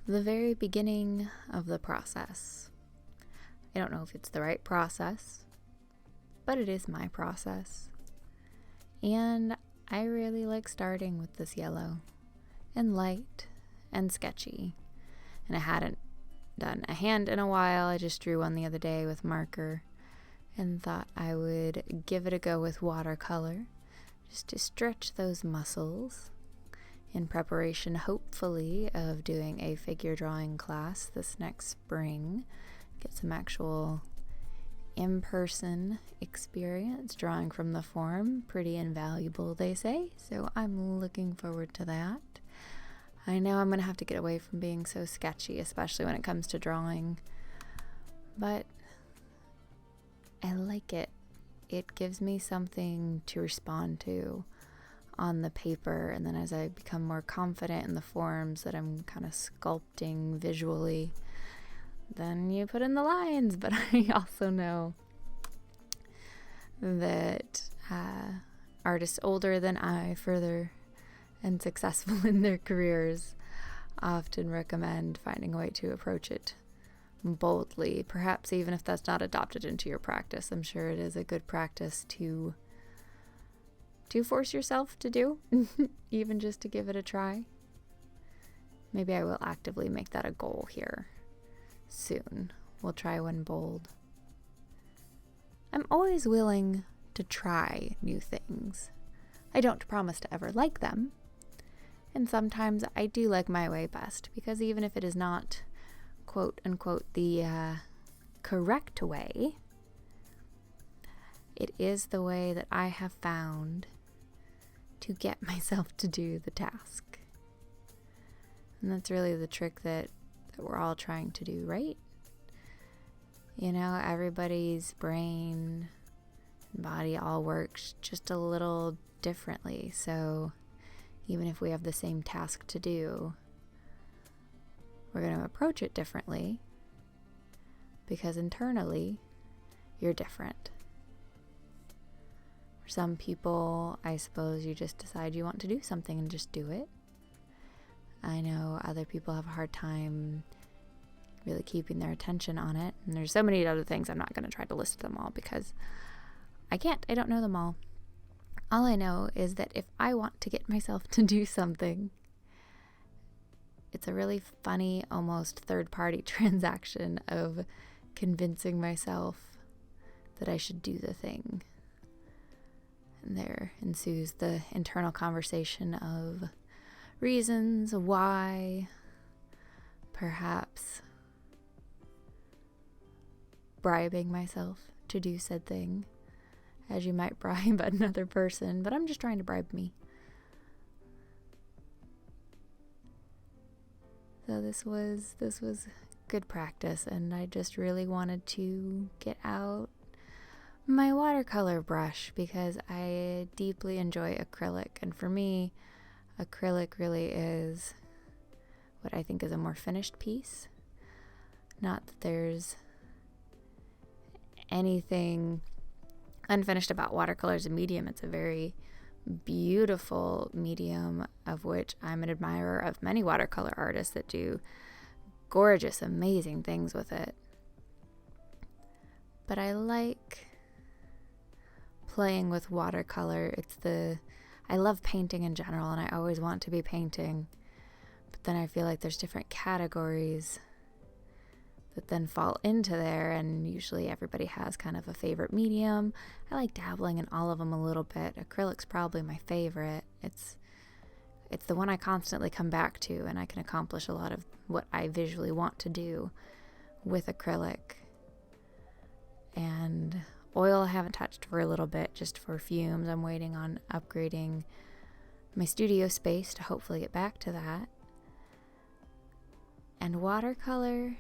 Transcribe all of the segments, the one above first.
the very beginning of the process. I don't know if it's the right process, but it is my process. And I really like starting with this yellow and light and sketchy. And I hadn't done a hand in a while. I just drew one the other day with marker and thought I would give it a go with watercolor just to stretch those muscles in preparation, hopefully, of doing a figure drawing class this next spring. Get some actual in-person experience drawing from the form. Pretty invaluable, they say, so I'm looking forward to that. I know I'm going to have to get away from being so sketchy, especially when it comes to drawing, but I like it. It gives me something to respond to on the paper, and then as I become more confident in the forms that I'm kind of sculpting visually, then you put in the lines. But I also know that artists older than I, further and successful in their careers, often recommend finding a way to approach it boldly, perhaps even if that's not adopted into your practice. I'm sure it is a good practice to force yourself to do, even just to give it a try. Maybe I will actively make that a goal here soon. We'll try one bold. I'm always willing to try new things. I don't promise to ever like them. And sometimes I do like my way best, because even if it is not, quote unquote, the correct way, it is the way that I have found to get myself to do the task. And that's really the trick that we're all trying to do, right? You know, everybody's brain and body all works just a little differently. So even if we have the same task to do, we're going to approach it differently, because internally you're different. For some people, I suppose you just decide you want to do something and just do it. I know other people have a hard time really keeping their attention on it. And there's so many other things. I'm not going to try to list them all because I can't. I don't know them all. All I know is that if I want to get myself to do something, it's a really funny, almost third-party transaction of convincing myself that I should do the thing. And there ensues the internal conversation of reasons why, perhaps bribing myself to do said thing, as you might bribe another person, but I'm just trying to bribe me. So this was good practice, and I just really wanted to get out my watercolor brush because I deeply enjoy acrylic, and for me, acrylic really is what I think is a more finished piece. Not that there's anything unfinished about watercolor as a medium. It's a very beautiful medium, of which I'm an admirer of many watercolor artists that do gorgeous, amazing things with it. But I like playing with watercolor. I love painting in general, and I always want to be painting. But then I feel like there's different categories that then fall into there, and usually everybody has kind of a favorite medium. I like dabbling in all of them a little bit. Acrylic's probably my favorite. It's the one I constantly come back to, and I can accomplish a lot of what I visually want to do with acrylic. And oil I haven't touched for a little bit, just for fumes. I'm waiting on upgrading my studio space to hopefully get back to that. And watercolor,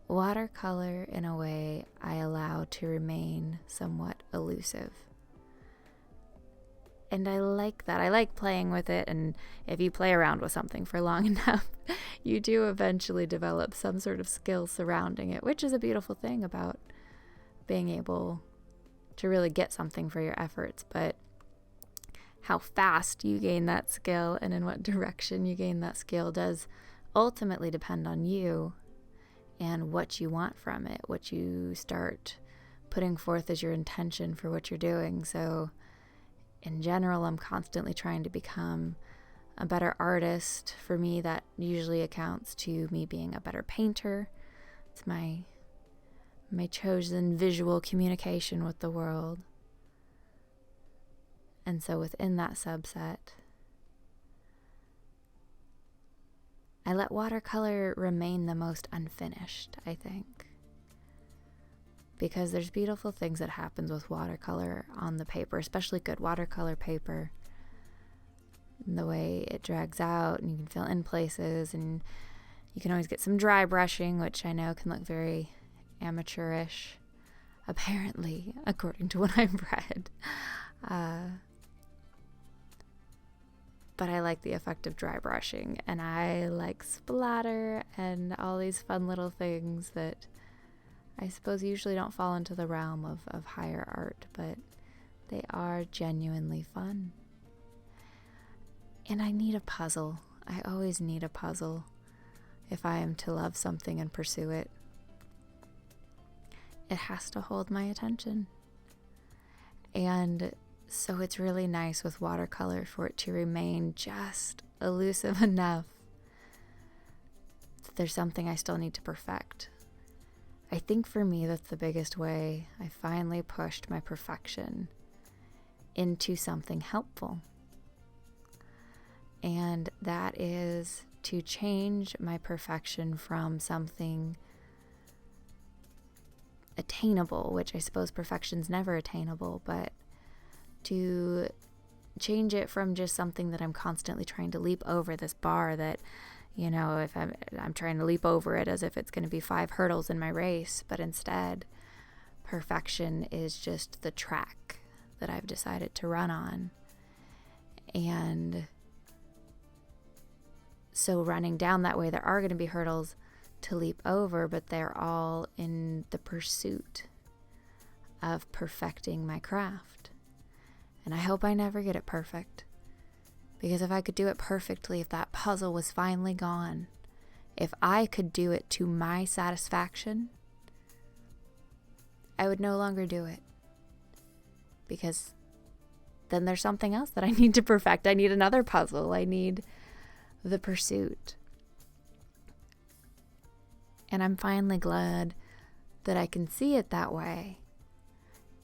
in a way, I allow to remain somewhat elusive. And I like that. I like playing with it, and if you play around with something for long enough, you do eventually develop some sort of skill surrounding it, which is a beautiful thing about being able to really get something for your efforts. But how fast you gain that skill and in what direction you gain that skill does ultimately depend on you and what you want from it, what you start putting forth as your intention for what you're doing. So in general, I'm constantly trying to become a better artist. For me, that usually accounts to me being a better painter. It's my chosen visual communication with the world. And so within that subset, I let watercolor remain the most unfinished, I think. Because there's beautiful things that happens with watercolor on the paper, especially good watercolor paper. And the way it drags out and you can fill in places, and you can always get some dry brushing, which I know can look very amateurish, apparently, according to what I've read. But I like the effect of dry brushing, and I like splatter and all these fun little things that I suppose usually don't fall into the realm of higher art, but they are genuinely fun. And I need a puzzle. I always need a puzzle if I am to love something and pursue it. It has to hold my attention. And so it's really nice with watercolor for it to remain just elusive enough that there's something I still need to perfect. I think for me, that's the biggest way I finally pushed my perfection into something helpful. And that is to change my perfection from something attainable, which I suppose perfection's never attainable, but to change it from just something that I'm constantly trying to leap over, this bar that, you know, if I'm trying to leap over it as if it's going to be 5 hurdles in my race, but instead perfection is just the track that I've decided to run on. And so running down that way, there are going to be hurdles to leap over, but they're all in the pursuit of perfecting my craft. And I hope I never get it perfect. Because if I could do it perfectly, if that puzzle was finally gone, if I could do it to my satisfaction, I would no longer do it. Because then there's something else that I need to perfect. I need another puzzle. I need the pursuit. And I'm finally glad that I can see it that way.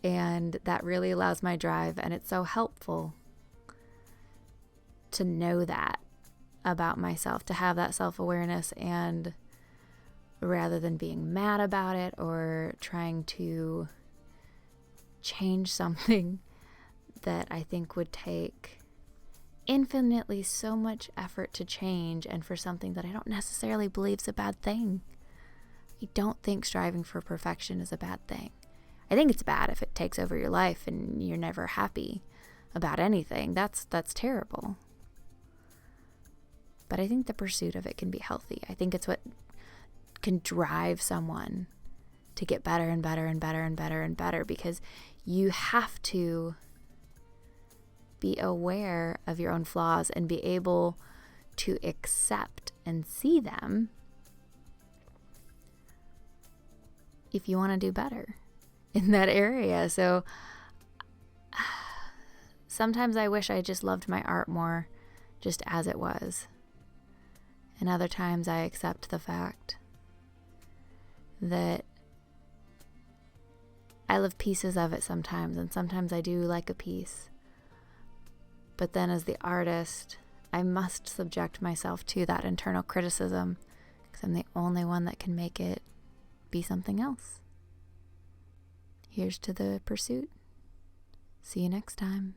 And that really allows my drive, and it's so helpful to know that about myself, to have that self-awareness, and rather than being mad about it or trying to change something that I think would take infinitely so much effort to change, and for something that I don't necessarily believe is a bad thing. I don't think striving for perfection is a bad thing. I think it's bad if it takes over your life and you're never happy about anything. That's terrible. But I think the pursuit of it can be healthy. I think it's what can drive someone to get better and better and better and better and better, because you have to be aware of your own flaws and be able to accept and see them if you want to do better in that area. So sometimes I wish I just loved my art more just as it was. And other times I accept the fact that I love pieces of it sometimes, and sometimes I do like a piece. But then as the artist, I must subject myself to that internal criticism, because I'm the only one that can make it be something else. Here's to the pursuit. See you next time.